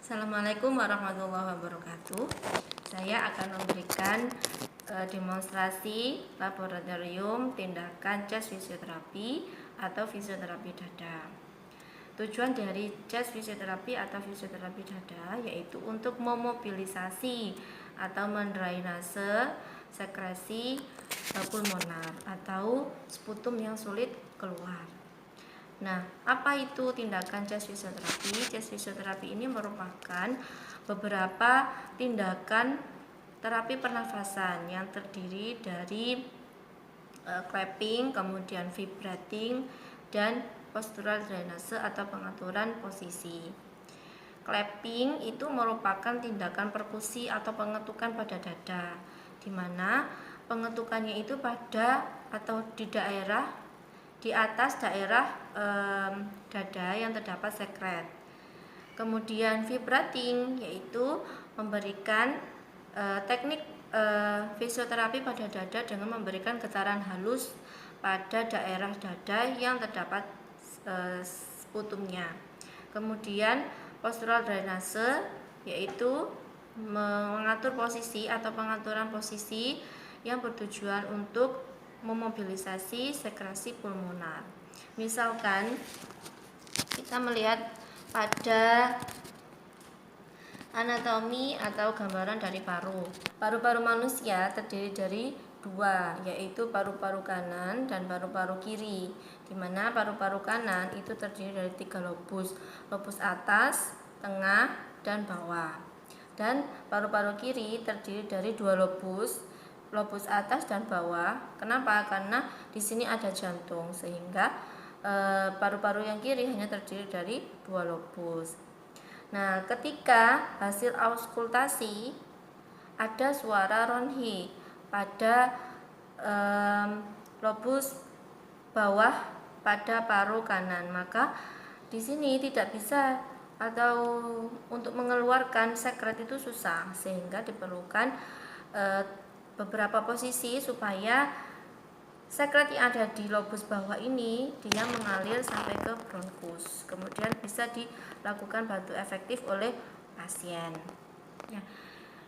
Assalamualaikum warahmatullahi wabarakatuh. Saya akan memberikan demonstrasi laboratorium tindakan CHEST fisioterapi atau fisioterapi dada. Tujuan dari CHEST fisioterapi atau fisioterapi dada yaitu untuk memobilisasi atau mendrainase sekresi pulmonar atau sputum yang sulit keluar. Nah, apa itu tindakan CHEST fisioterapi? CHEST fisioterapi ini merupakan beberapa tindakan terapi pernafasan yang terdiri dari clapping, kemudian vibrating, dan postural drainase atau pengaturan posisi. Clapping itu merupakan tindakan perkusi atau pengetukan pada dada, di mana pengetukannya itu pada atau di atas daerah dada yang terdapat sekret. Kemudian vibrating yaitu memberikan teknik fisioterapi pada dada dengan memberikan getaran halus pada daerah dada yang terdapat sputumnya. Kemudian postural drainase yaitu mengatur posisi atau pengaturan posisi yang bertujuan untuk memobilisasi sekresi pulmonar. Misalkan kita melihat pada anatomi atau gambaran dari paru. Paru-paru manusia terdiri dari dua, yaitu paru-paru kanan dan paru-paru kiri, di mana paru-paru kanan itu terdiri dari 3 lobus, lobus atas, tengah, dan bawah. Dan paru-paru kiri terdiri dari 2 lobus, lobus atas dan bawah. Kenapa? Karena di sini ada jantung, sehingga paru-paru yang kiri hanya terdiri dari 2 lobus. Nah, ketika hasil auskultasi ada suara ronhi pada lobus bawah pada paru kanan, maka di sini tidak bisa atau untuk mengeluarkan sekret itu susah, sehingga diperlukan beberapa posisi supaya sekret yang ada di lobus bawah ini dia mengalir sampai ke bronkus, kemudian bisa dilakukan bantu efektif oleh pasien. Ya.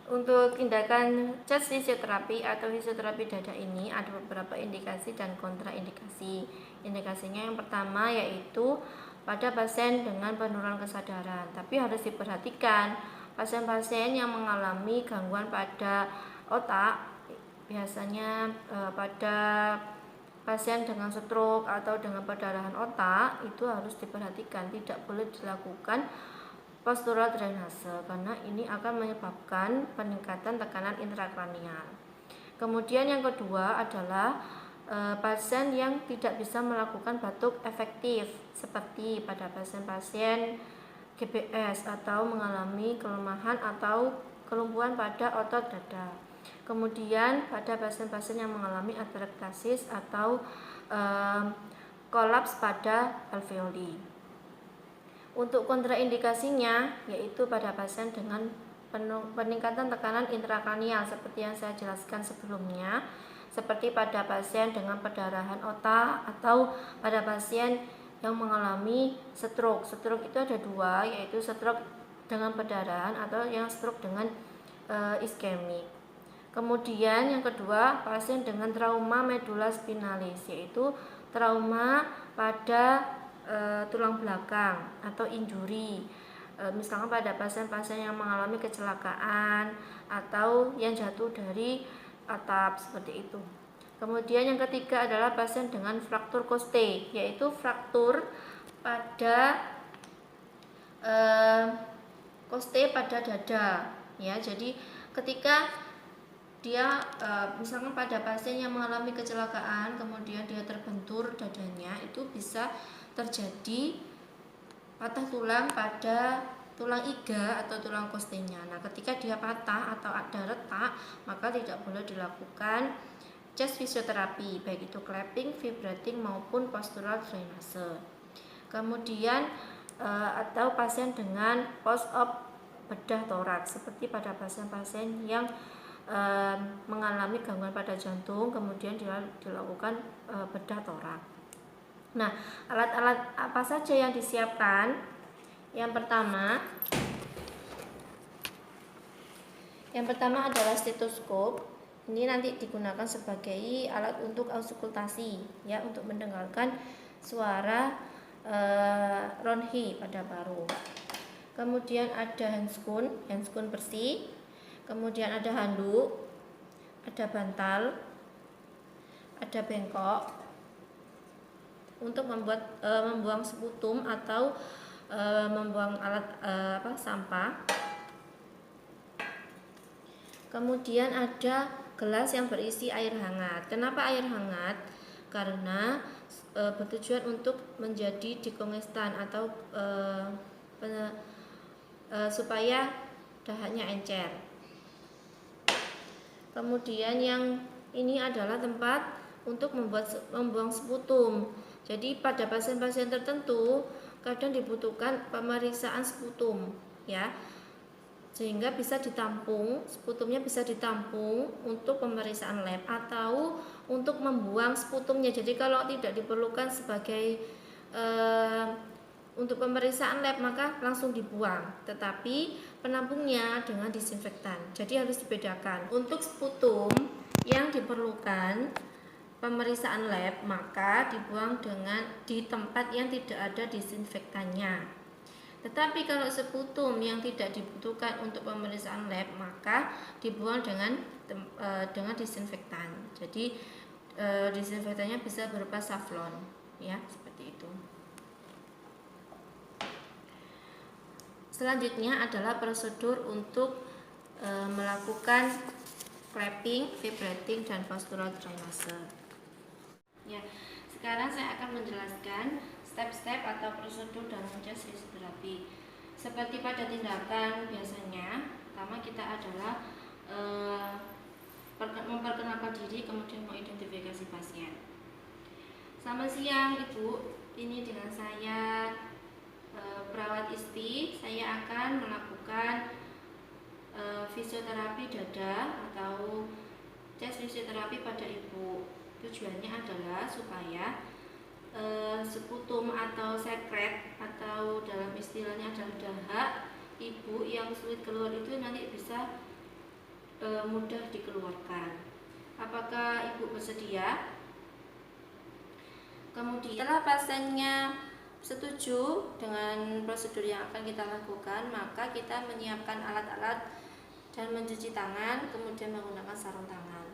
Untuk tindakan CHEST fisioterapi atau fisioterapi dada ini ada beberapa indikasi dan kontraindikasi. Indikasinya yang pertama yaitu pada pasien dengan penurunan kesadaran, tapi harus diperhatikan pasien-pasien yang mengalami gangguan pada otak, biasanya pada pasien dengan stroke atau dengan perdarahan otak itu harus diperhatikan, tidak boleh dilakukan postural drainase karena ini akan menyebabkan peningkatan tekanan intrakranial. Kemudian yang kedua adalah pasien yang tidak bisa melakukan batuk efektif, seperti pada pasien-pasien GBS atau mengalami kelemahan atau kelumpuhan pada otot dada. Kemudian pada pasien-pasien yang mengalami atelektasis atau kolaps pada alveoli. Untuk kontraindikasinya yaitu pada pasien dengan peningkatan tekanan intrakranial seperti yang saya jelaskan sebelumnya, seperti pada pasien dengan perdarahan otak atau pada pasien yang mengalami stroke. Stroke itu ada dua, yaitu stroke dengan perdarahan atau yang stroke dengan iskemik. Kemudian yang kedua, pasien dengan trauma medula spinalis, yaitu trauma pada tulang belakang atau injury. Misalnya pada pasien-pasien yang mengalami kecelakaan atau yang jatuh dari atap seperti itu. Kemudian yang ketiga adalah pasien dengan fraktur koste, yaitu fraktur pada koste pada dada. Ya, jadi ketika dia misalkan pada pasien yang mengalami kecelakaan kemudian dia terbentur dadanya, itu bisa terjadi patah tulang pada tulang iga atau tulang kostenya. Nah, ketika dia patah atau ada retak, maka tidak boleh dilakukan CHEST fisioterapi, baik itu clapping, vibrating maupun postural drainase. Kemudian atau pasien dengan post-op bedah toraks, seperti pada pasien-pasien yang mengalami gangguan pada jantung kemudian dilakukan bedah toraks. Nah, alat-alat apa saja yang disiapkan? Yang pertama Yang pertama adalah stetoskop. Ini nanti digunakan sebagai alat untuk auskultasi, ya, untuk mendengarkan suara ronhi pada paru. Kemudian ada handskun bersih. Kemudian ada handuk, ada bantal, ada bengkok untuk membuang sputum atau membuang alat sampah. Kemudian ada gelas yang berisi air hangat. Kenapa air hangat? Karena bertujuan untuk menjadi dekongestan atau supaya dahaknya encer. Kemudian yang ini adalah tempat untuk membuang sputum. Jadi pada pasien-pasien tertentu kadang dibutuhkan pemeriksaan sputum, ya, sehingga bisa ditampung, sputumnya bisa ditampung untuk pemeriksaan lab atau untuk membuang sputumnya. Jadi kalau tidak diperlukan sebagai untuk pemeriksaan lab maka langsung dibuang, tetapi penampungnya dengan disinfektan. Jadi harus dibedakan. Untuk sputum yang diperlukan pemeriksaan lab maka dibuang di tempat yang tidak ada disinfektannya. Tetapi kalau sputum yang tidak dibutuhkan untuk pemeriksaan lab maka dibuang dengan disinfektan. Jadi disinfektannya bisa berupa safflon, ya, seperti itu. Selanjutnya adalah prosedur untuk melakukan clapping, vibrating, dan postural drainase. Ya, sekarang saya akan menjelaskan step-step atau prosedur dalam chest fisioterapi. Seperti pada tindakan biasanya, pertama kita adalah memperkenalkan diri, kemudian mengidentifikasi pasien. Selamat siang Ibu, ini dengan saya perawat Isti. Saya akan melakukan fisioterapi dada atau chest fisioterapi pada Ibu. Tujuannya adalah supaya sputum atau sekret atau dalam istilahnya adalah dahak Ibu yang sulit keluar itu nanti bisa mudah dikeluarkan. Apakah Ibu bersedia? Kemudian setelah pasiennya setuju dengan prosedur yang akan kita lakukan, maka kita menyiapkan alat-alat dan mencuci tangan, kemudian menggunakan sarung tangan.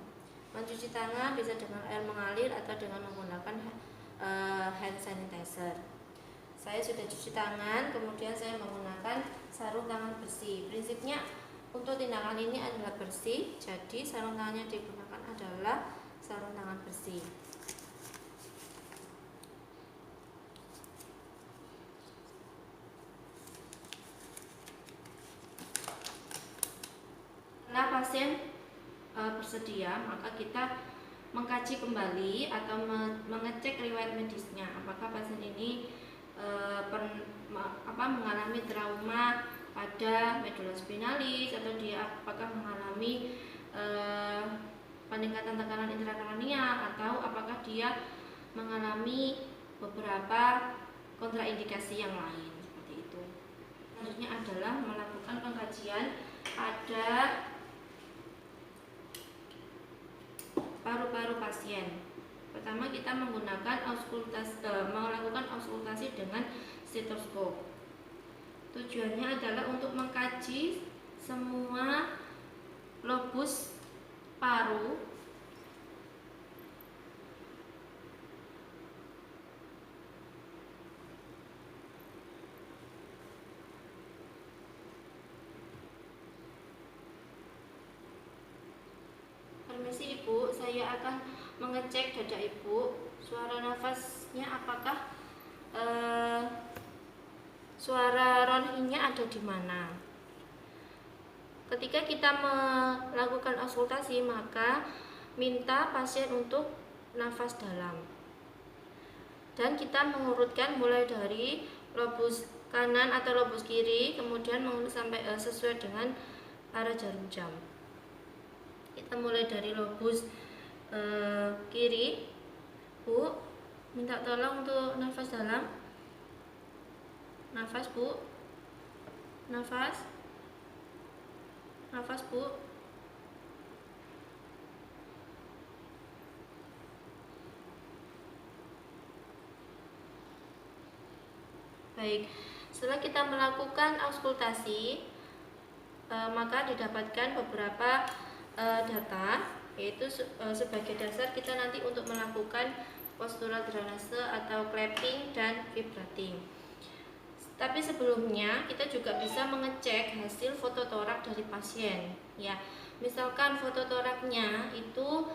Mencuci tangan bisa dengan air mengalir atau dengan menggunakan hand sanitizer. Saya sudah cuci tangan, kemudian saya menggunakan sarung tangan bersih. Prinsipnya untuk tindakan ini adalah bersih, jadi sarung tangan yang digunakan adalah sarung tangan bersih. Setelah pasien bersedia, maka kita mengkaji kembali atau mengecek riwayat medisnya. Apakah pasien ini mengalami trauma pada medula spinalis atau dia apakah mengalami peningkatan tekanan intrakranial atau apakah dia mengalami beberapa kontraindikasi yang lain, seperti itu. Selanjutnya adalah melakukan pengkajian pada paru-paru pasien. Pertama kita melakukan auskultasi dengan stetoskop. Tujuannya adalah untuk mengkaji semua lobus paru Permisi Ibu, saya akan mengecek dada Ibu. Suara nafasnya apakah suara ronhinya ada di mana? Ketika kita melakukan auskultasi, maka minta pasien untuk nafas dalam. Dan kita mengurutkan mulai dari lobus kanan atau lobus kiri, kemudian mengurut sampai sesuai dengan arah jarum jam. Kita mulai dari lobus kiri. Bu, minta tolong untuk nafas dalam. Nafas Bu, nafas. Nafas, Bu. Baik, setelah kita melakukan auskultasi, maka didapatkan beberapa data, yaitu sebagai dasar kita nanti untuk melakukan postural drenase atau clapping dan vibrating. Tapi sebelumnya kita juga bisa mengecek hasil fototorak dari pasien, ya. Misalkan fototoraknya itu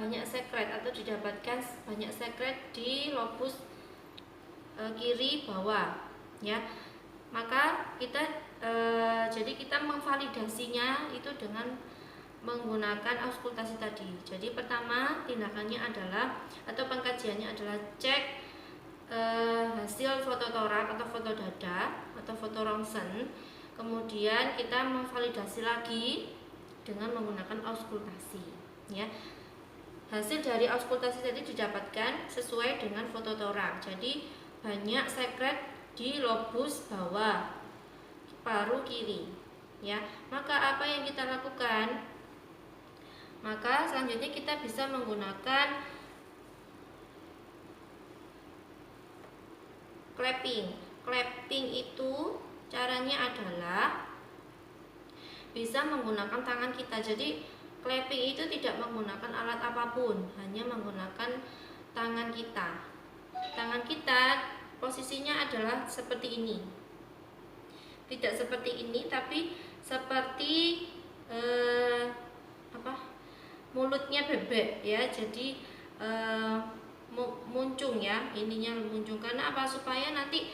banyak sekret atau didapatkan banyak sekret di lobus kiri bawah, ya. Maka kita jadi kita memvalidasinya itu dengan menggunakan auskultasi tadi. Jadi pertama tindakannya adalah atau pengkajiannya adalah cek hasil fototorak atau foto dada atau foto rongsen. Kemudian kita memvalidasi lagi dengan menggunakan auskultasi, ya. Hasil dari auskultasi tadi didapatkan sesuai dengan fototorak. Jadi banyak sekret di lobus bawah paru kiri, ya. Maka apa yang kita lakukan? Maka selanjutnya kita bisa menggunakan clapping. Clapping itu caranya adalah bisa menggunakan tangan kita. Jadi clapping itu tidak menggunakan alat apapun, hanya menggunakan tangan kita. Tangan kita posisinya adalah seperti ini. Tidak seperti ini, tapi seperti mulutnya bebek, ya. Jadi muncung, ya, ininya muncung. Karena apa? Supaya nanti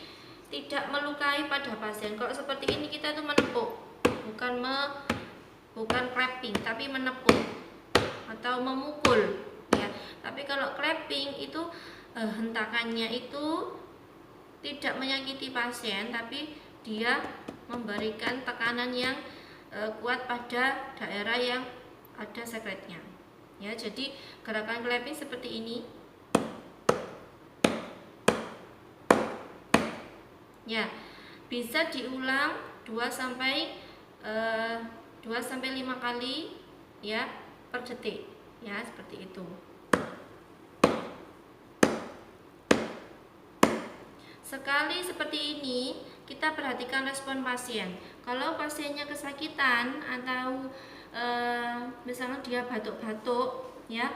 tidak melukai pada pasien. Kalau seperti ini kita tuh menepuk, bukan clapping, tapi menepuk atau memukul, ya. Tapi kalau clapping itu hentakannya itu tidak menyakiti pasien, tapi dia memberikan tekanan yang kuat pada daerah yang ada sekretnya, ya. Jadi gerakan clapping seperti ini, ya. Bisa diulang 2 sampai 5 kali, ya, per detik, ya, seperti itu. Sekali seperti ini, kita perhatikan respon pasien. Kalau pasiennya kesakitan atau misalnya dia batuk-batuk, ya,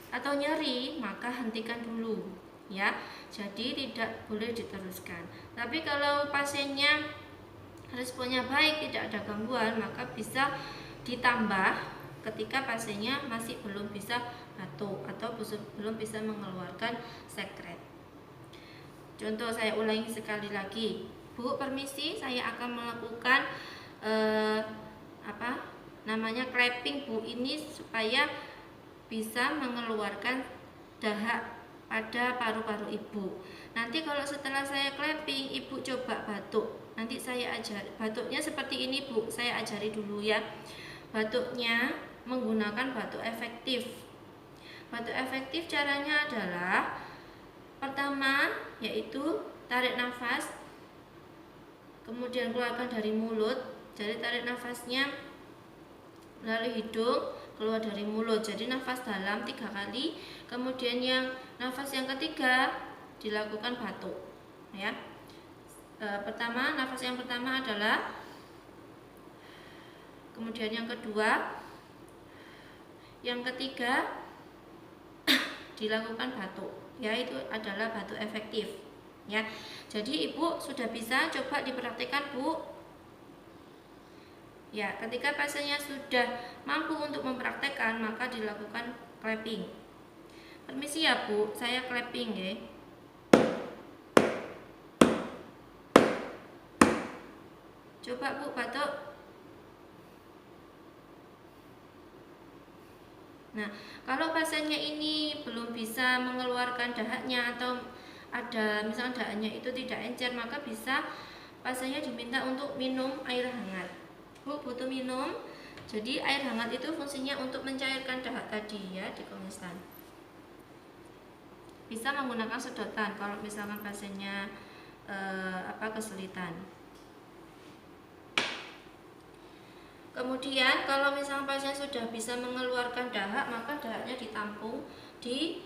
atau nyeri, maka hentikan dulu, ya. Jadi tidak boleh diteruskan. Tapi kalau pasiennya responnya baik, tidak ada gangguan, maka bisa ditambah ketika pasiennya masih belum bisa batuk atau belum bisa mengeluarkan sekret. Contoh, saya ulangi sekali lagi. Bu, permisi, saya akan melakukan clapping, Bu, ini supaya bisa mengeluarkan dahak pada paru-paru ibu. Nanti kalau setelah saya clapping, ibu coba batuk. Nanti saya ajari. Batuknya seperti ini, Bu. Saya ajari dulu, ya. Batuknya menggunakan batuk efektif. Batuk efektif caranya adalah pertama yaitu tarik nafas, kemudian keluarkan dari mulut. Jadi tarik nafasnya melalui hidung, keluar dari mulut. Jadi nafas dalam 3 kali. Kemudian nafas yang ketiga dilakukan batuk, ya. Nafas yang pertama adalah, kemudian yang kedua, yang ketiga dilakukan batuk, ya. Itu adalah batuk efektif, ya. Jadi ibu sudah bisa coba dipraktikkan, Bu, ya. Ketika pasiennya sudah mampu untuk mempraktekkan, maka dilakukan clapping. Permisi, ya, Bu, saya clapping, ya. Coba, Bu, batuk. Nah, kalau pasiennya ini belum bisa mengeluarkan dahaknya atau ada misalnya dahaknya itu tidak encer, maka bisa pasiennya diminta untuk minum air hangat. Bu, butuh minum. Jadi air hangat itu fungsinya untuk mencairkan dahak tadi, ya, di kongstan. Bisa menggunakan sedotan kalau misalkan pasiennya kesulitan. Kemudian kalau misalnya pasien sudah bisa mengeluarkan dahak, maka dahaknya ditampung di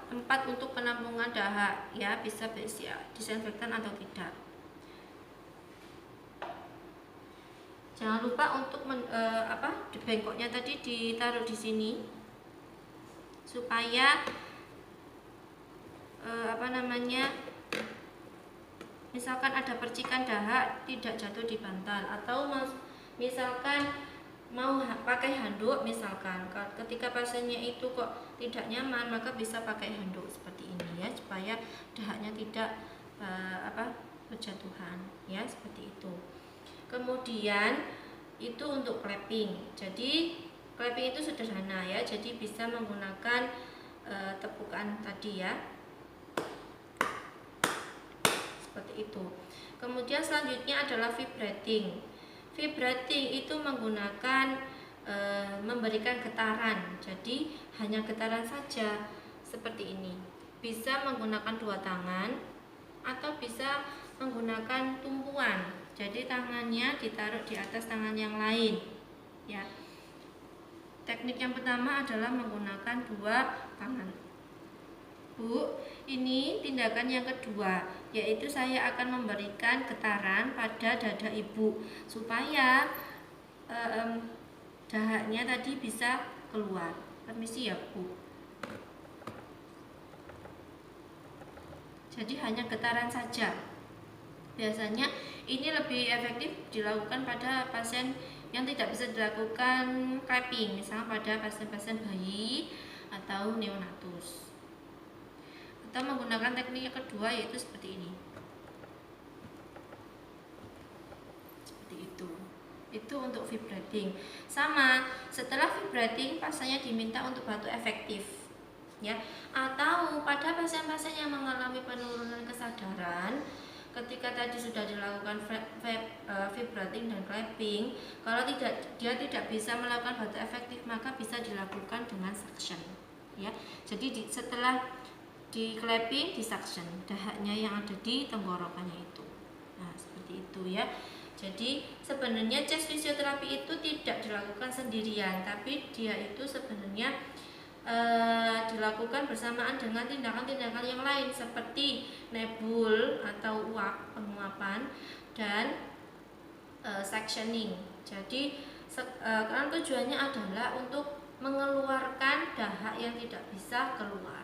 tempat untuk penampungan dahak, ya, bisa disinfektan atau tidak. Jangan lupa untuk bengkoknya tadi ditaruh di sini supaya misalkan ada percikan dahak tidak jatuh di bantal, atau misalkan mau pakai handuk, misalkan ketika pasiennya itu kok tidak nyaman, maka bisa pakai handuk seperti ini, ya, supaya dahaknya tidak berjatuhan, ya, seperti itu. Kemudian itu untuk clapping. Jadi clapping itu sederhana, ya, jadi bisa menggunakan tepukan tadi, ya, seperti itu. Kemudian selanjutnya adalah vibrating. Vibrating itu menggunakan memberikan getaran, jadi hanya getaran saja seperti ini. Bisa menggunakan dua tangan atau bisa menggunakan tumpuan, jadi tangannya ditaruh di atas tangan yang lain, ya. Teknik yang pertama adalah menggunakan dua tangan. Bu, ini tindakan yang kedua, yaitu saya akan memberikan getaran pada dada ibu supaya dahaknya tadi bisa keluar. Permisi, ya, Bu. Jadi hanya getaran saja. Biasanya ini lebih efektif dilakukan pada pasien yang tidak bisa dilakukan clapping, misalnya pada pasien-pasien bayi atau neonatus. Atau menggunakan teknik yang kedua, yaitu seperti ini. Seperti itu. Itu untuk vibrating. Sama, setelah vibrating pasiennya diminta untuk batu efektif, ya. Atau pada pasien-pasien yang mengalami penurunan kesadaran, ketika tadi sudah dilakukan vibrating dan clapping, kalau dia tidak bisa melakukan batu efektif, maka bisa dilakukan dengan suction, ya. Jadi setelah di clapping, di suction dahaknya yang ada di tenggorokannya itu. Nah, seperti itu, ya. Jadi sebenarnya chest fisioterapi itu tidak dilakukan sendirian, tapi dia itu sebenarnya dilakukan bersamaan dengan tindakan-tindakan yang lain seperti nebul atau uap, penguapan, dan suctioning. Jadi karena tujuannya adalah untuk mengeluarkan dahak yang tidak bisa keluar.